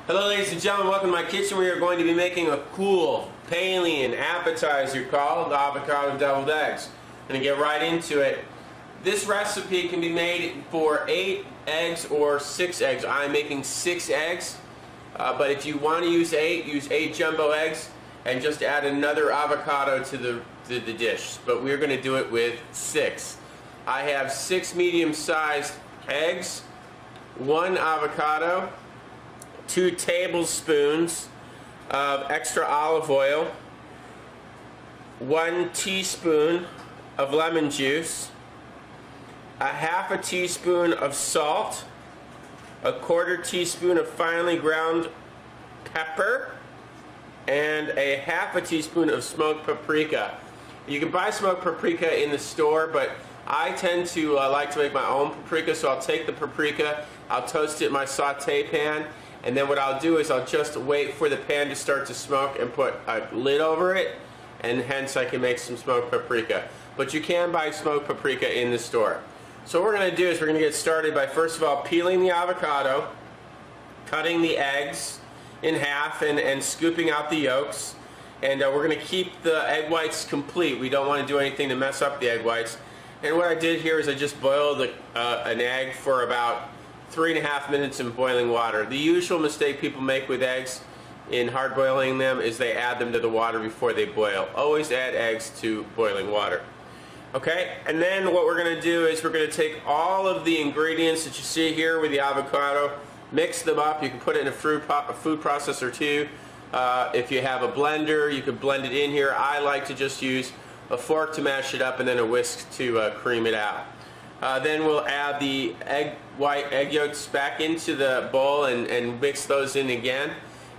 Hello ladies and gentlemen, welcome to my kitchen. We are going to be making a cool Paleolithic appetizer called avocado deviled eggs. I'm going to get right into it. This recipe can be made for 8 eggs or 6 eggs. I'm making 6 eggs, but if you want to use 8, use 8 jumbo eggs and just add another avocado to the dish. But we're going to do it with 6. I have 6 medium-sized eggs, 1 avocado, 2 tablespoons of extra olive oil, 1 teaspoon of lemon juice, a half a teaspoon of salt, a 1/4 teaspoon of finely ground pepper, and a half a teaspoon of smoked paprika. You can buy smoked paprika in the store, but I tend to like to make my own paprika, so I'll take the paprika, I'll toast it in my saute pan, and then what I'll do is I'll just wait for the pan to start to smoke and put a lid over it, and hence I can make some smoked paprika. But you can buy smoked paprika in the store. So what we're going to do is we're going to get started by first of all peeling the avocado, cutting the eggs in half and scooping out the yolks, and we're going to keep the egg whites complete. We don't want to do anything to mess up the egg whites. And what I did here is I just boiled an egg for about 3.5 minutes in boiling water. The usual mistake people make with eggs in hard boiling them is they add them to the water before they boil. Always add eggs to boiling water. Okay, and then what we're going to do is we're going to take all of the ingredients that you see here with the avocado, mix them up. You can put it in a food processor too. If you have a blender, you can blend it in here. I like to just use a fork to mash it up and then a whisk to cream it out. Then we'll add the egg yolks back into the bowl and mix those in again.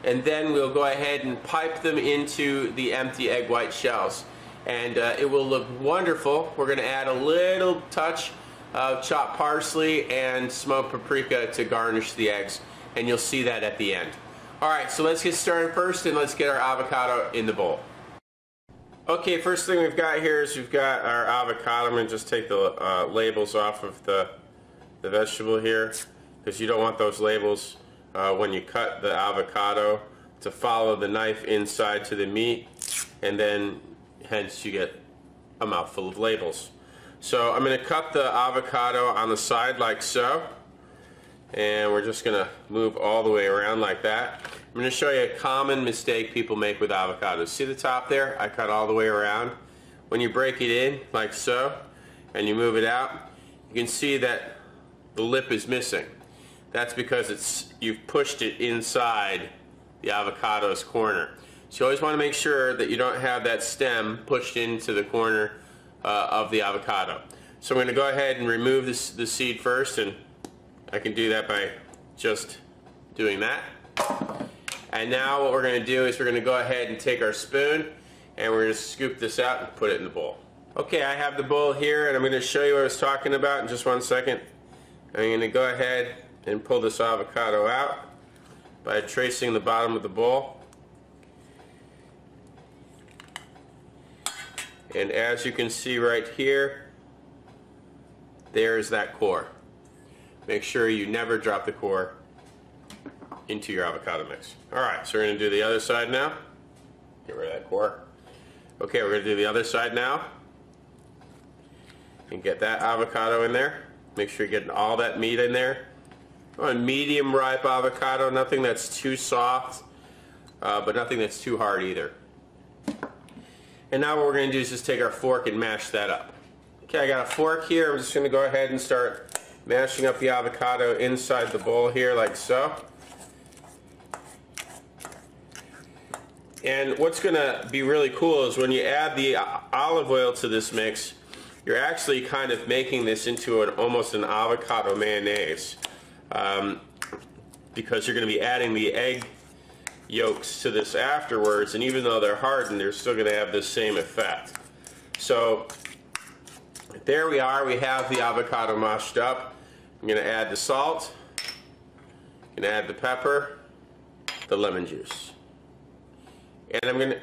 And then we'll go ahead and pipe them into the empty egg white shells. And it will look wonderful. We're going to add a little touch of chopped parsley and smoked paprika to garnish the eggs. And you'll see that at the end. Alright, so let's get started first and let's get our avocado in the bowl. Okay, first thing we've got here is we've got our avocado. I'm going to just take the labels off of the vegetable here, because you don't want those labels when you cut the avocado to follow the knife inside to the meat, and then hence you get a mouthful of labels. So I'm going to cut the avocado on the side like so, and we're just going to move all the way around like that. I'm going to show you a common mistake people make with avocados. See the top there? I cut all the way around. When you break it in like so and you move it out, you can see that the lip is missing. That's because you've pushed it inside the avocado's corner. So you always want to make sure that you don't have that stem pushed into the corner of the avocado. So I'm going to go ahead and remove the seed first, and I can do that by just doing that. And now what we're going to do is we're going to go ahead and take our spoon and we're going to scoop this out and put it in the bowl. Okay, I have the bowl here and I'm going to show you what I was talking about in just 1 second. I'm going to go ahead and pull this avocado out by tracing the bottom of the bowl. And as you can see right here, there's that core. Make sure you never drop the core into your avocado mix. Alright, so we're going to do the other side now. Get rid of that core. Okay, we're going to do the other side now. And get that avocado in there. Make sure you're getting all that meat in there. A medium ripe avocado, nothing that's too soft, but nothing that's too hard either. And now what we're going to do is just take our fork and mash that up. Okay, I got a fork here. I'm just going to go ahead and start mashing up the avocado inside the bowl here like so. And what's going to be really cool is when you add the olive oil to this mix, you're actually kind of making this into almost an avocado mayonnaise, because you're going to be adding the egg yolks to this afterwards, and even though they're hardened, they're still going to have the same effect. So there we are. We have the avocado mashed up. I'm going to add the salt, I'm going to add the pepper, the lemon juice. And I'm going to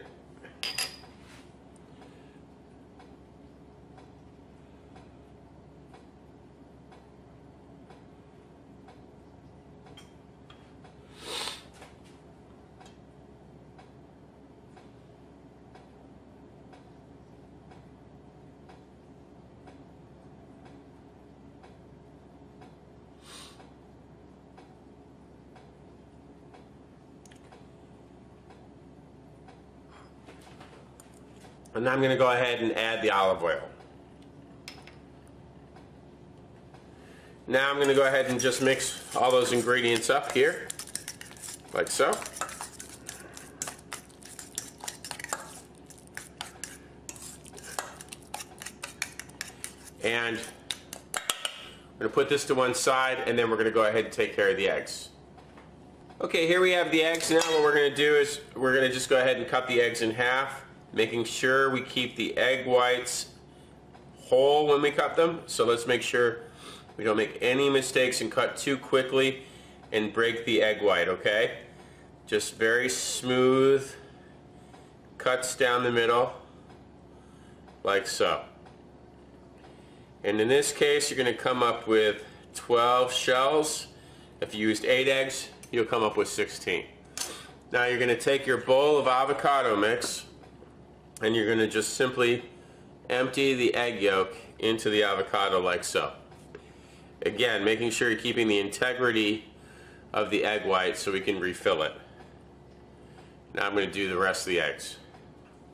And now I'm going to go ahead and add the olive oil. Now I'm going to go ahead and just mix all those ingredients up here, like so. And I'm going to put this to one side, and then we're going to go ahead and take care of the eggs. Okay, here we have the eggs. Now what we're going to do is we're going to just go ahead and cut the eggs in half, making sure we keep the egg whites whole when we cut them. So let's make sure we don't make any mistakes and cut too quickly and break the egg white, okay? Just very smooth cuts down the middle, like so. And in this case, you're going to come up with 12 shells. If you used 8 eggs, you'll come up with 16. Now you're going to take your bowl of avocado mix, and you're going to just simply empty the egg yolk into the avocado like so. Again, making sure you're keeping the integrity of the egg white so we can refill it. Now I'm going to do the rest of the eggs.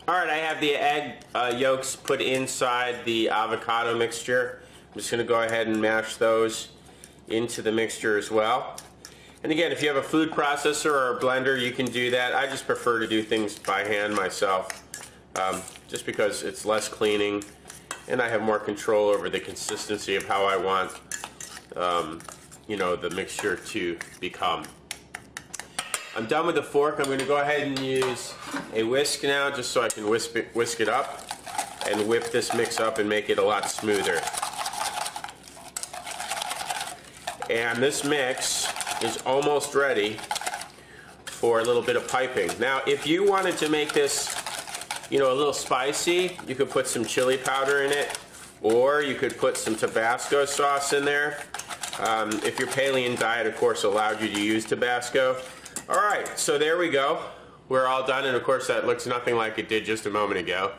Alright, I have the egg yolks put inside the avocado mixture. I'm just going to go ahead and mash those into the mixture as well. And again, if you have a food processor or a blender, you can do that. I just prefer to do things by hand myself, just because it's less cleaning and I have more control over the consistency of how I want you know, the mixture to become. I'm done with the fork. I'm going to go ahead and use a whisk now, just so I can whisk it up and whip this mix up and make it a lot smoother. And this mix is almost ready for a little bit of piping. Now, if you wanted to make this, you know, a little spicy, you could put some chili powder in it, or you could put some Tabasco sauce in there. If your paleo diet, of course, allowed you to use Tabasco. Alright, so there we go. We're all done, and of course that looks nothing like it did just a moment ago.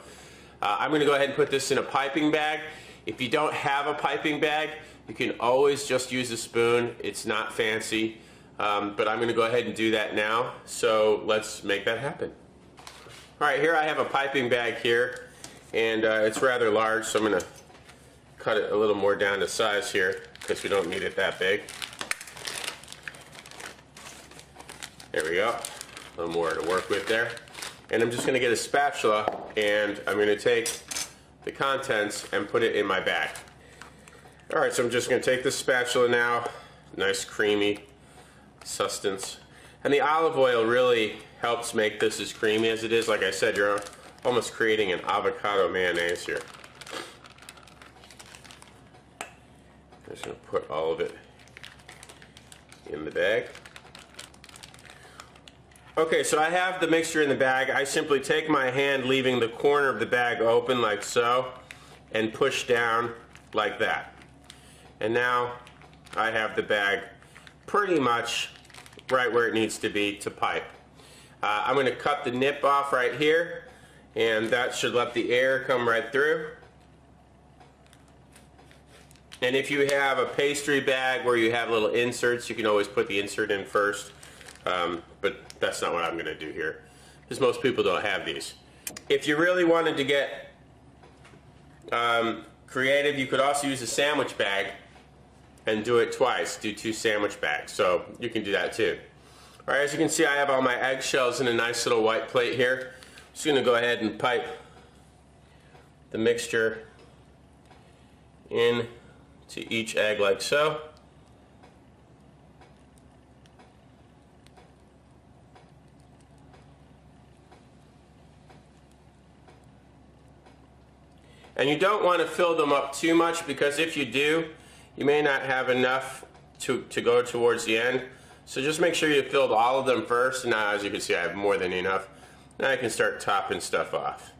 I'm going to go ahead and put this in a piping bag. If you don't have a piping bag, you can always just use a spoon. It's not fancy, but I'm going to go ahead and do that now. So let's make that happen. Alright, here I have a piping bag here, and it's rather large, so I'm going to cut it a little more down to size here, because we don't need it that big. There we go. A little more to work with there. And I'm just going to get a spatula, and I'm going to take the contents and put it in my bag. Alright, so I'm just going to take this spatula now. Nice creamy substance. And the olive oil really helps make this as creamy as it is. Like I said, you're almost creating an avocado mayonnaise here. I'm just going to put all of it in the bag. Okay, so I have the mixture in the bag. I simply take my hand, leaving the corner of the bag open like so, and push down like that. And now I have the bag pretty much right where it needs to be to pipe. I'm going to cut the nip off right here, and that should let the air come right through. And if you have a pastry bag where you have little inserts, you can always put the insert in first. But that's not what I'm going to do here, because most people don't have these. If you really wanted to get creative, you could also use a sandwich bag and do it twice. Do 2 sandwich bags, so you can do that too. Alright, as you can see, I have all my eggshells in a nice little white plate here. I'm just going to go ahead and pipe the mixture in to each egg like so. And you don't want to fill them up too much, because if you do, you may not have enough to go towards the end. So just make sure you filled all of them first. And now, as you can see, I have more than enough. Now I can start topping stuff off,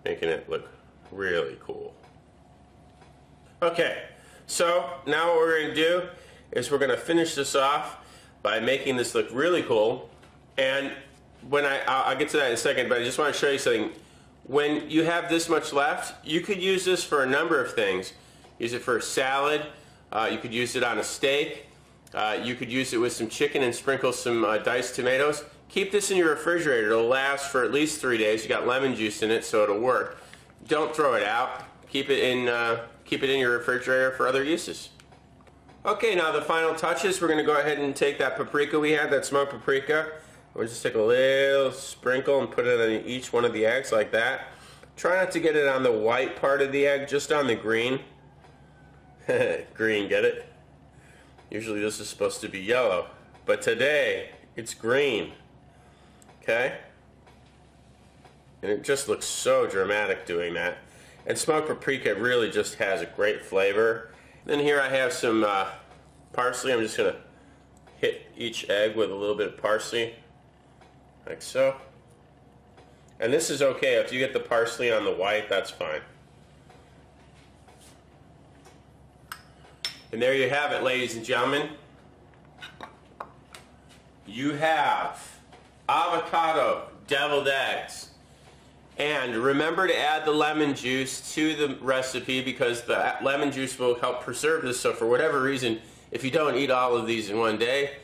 making it look really cool. Okay, so now what we're going to do is we're going to finish this off by making this look really cool. And when I'll get to that in a second, but I just want to show you something. When you have this much left, you could use this for a number of things. Use it for a salad. You could use it on a steak. You could use it with some chicken and sprinkle some diced tomatoes. Keep this in your refrigerator. It'll last for at least 3 days. You got lemon juice in it, so it'll work. Don't throw it out. Keep it in your refrigerator for other uses. Okay, now the final touches. We're going to go ahead and take that paprika we had, that smoked paprika. We'll just take a little sprinkle and put it on each one of the eggs like that. Try not to get it on the white part of the egg, just on the green. Green, get it? Usually this is supposed to be yellow, but today it's green. Okay? And it just looks so dramatic doing that. And smoked paprika really just has a great flavor. Then here I have some parsley. I'm just going to hit each egg with a little bit of parsley, like so. And this is okay. If you get the parsley on the white, that's fine. And there you have it, ladies and gentlemen. You have avocado deviled eggs. And remember to add the lemon juice to the recipe because the lemon juice will help preserve this. So for whatever reason, if you don't eat all of these in one day,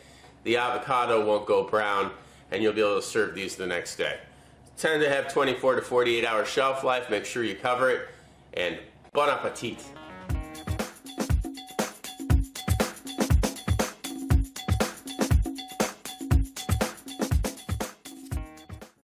the avocado won't go brown and you'll be able to serve these the next day. Tend to have 24 to 48 hour shelf life. Make sure you cover it. And bon appetit.